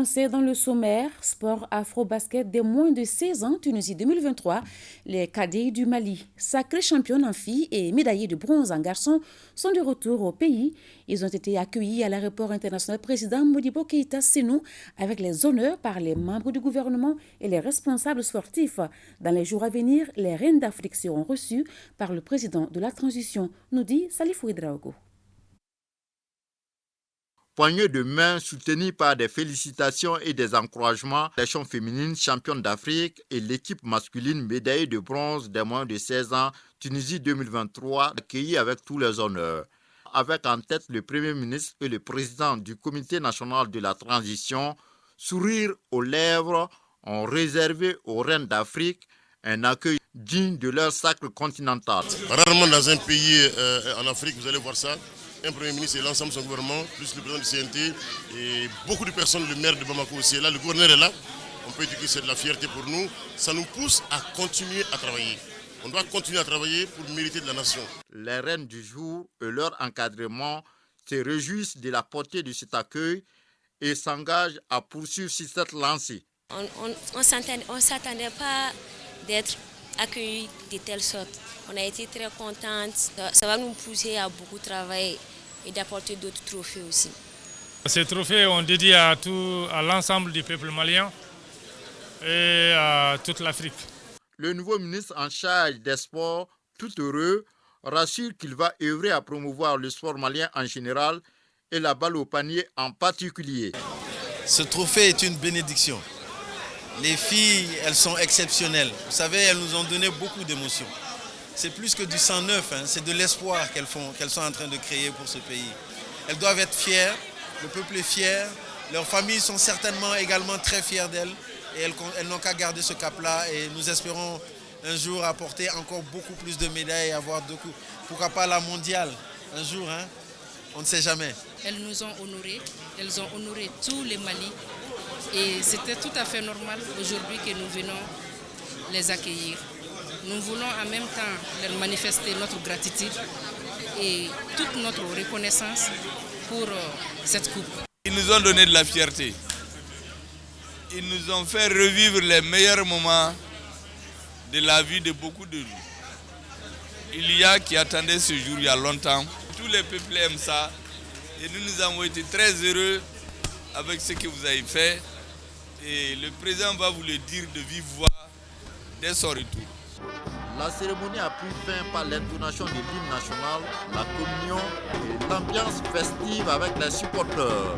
annoncé dans le sommaire, sport afro-basket des moins de 16 ans, Tunisie 2023, les cadets du Mali, sacrés championnes en filles et médaillés de bronze en garçons, sont de retour au pays. Ils ont été accueillis à l'aéroport international président Modibo Keïta Sénou avec les honneurs par les membres du gouvernement et les responsables sportifs. Dans les jours à venir, les reines d'Afrique seront reçues par le président de la transition, nous dit Salifou Ouedraogo. Poignée de main soutenue par des félicitations et des encouragements, les champs féminines championnes d'Afrique et l'équipe masculine médaillée de bronze des moins de 16 ans, Tunisie 2023, accueillis avec tous les honneurs. Avec en tête le Premier ministre et le président du Comité national de la transition, sourire aux lèvres, ont réservé aux reines d'Afrique un accueil digne de leur sacre continental. Rarement dans un pays en Afrique, vous allez voir ça. Un Premier ministre et l'ensemble de son gouvernement, plus le président du CNT et beaucoup de personnes, le maire de Bamako aussi est là, le gouverneur est là. On peut dire que c'est de la fierté pour nous. Ça nous pousse à continuer à travailler. On doit continuer à travailler pour mériter de la nation. Les reines du jour et leur encadrement se réjouissent de la portée de cet accueil et s'engagent à poursuivre sur cette lancée. On ne s'attendait pas d'être accueillis de telle sorte. On a été très contentes. Ça va nous pousser à beaucoup travailler et d'apporter d'autres trophées aussi. Ces trophées, on dédie à l'ensemble du peuple malien et à toute l'Afrique. Le nouveau ministre en charge des sports, tout heureux, rassure qu'il va œuvrer à promouvoir le sport malien en général et la balle au panier en particulier. Ce trophée est une bénédiction. Les filles, elles sont exceptionnelles. Vous savez, elles nous ont donné beaucoup d'émotions. C'est plus que du sang neuf, c'est de l'espoir qu'elles sont en train de créer pour ce pays. Elles doivent être fières, le peuple est fier, leurs familles sont certainement également très fières d'elles et elles n'ont qu'à garder ce cap-là et nous espérons un jour apporter encore beaucoup plus de médailles et avoir pourquoi pas la mondiale un jour, on ne sait jamais. Elles nous ont honorés, elles ont honoré tout le Mali et c'était tout à fait normal aujourd'hui que nous venons les accueillir. Nous voulons en même temps leur manifester notre gratitude et toute notre reconnaissance pour cette coupe. Ils nous ont donné de la fierté. Ils nous ont fait revivre les meilleurs moments de la vie de beaucoup de nous. Il y a qui attendaient ce jour il y a longtemps. Tous les peuples aiment ça et nous avons été très heureux avec ce que vous avez fait. Et le président va vous le dire de vive voix dès son retour. La cérémonie a pris fin par l'intonation de l'hymne national, la communion et l'ambiance festive avec les supporters.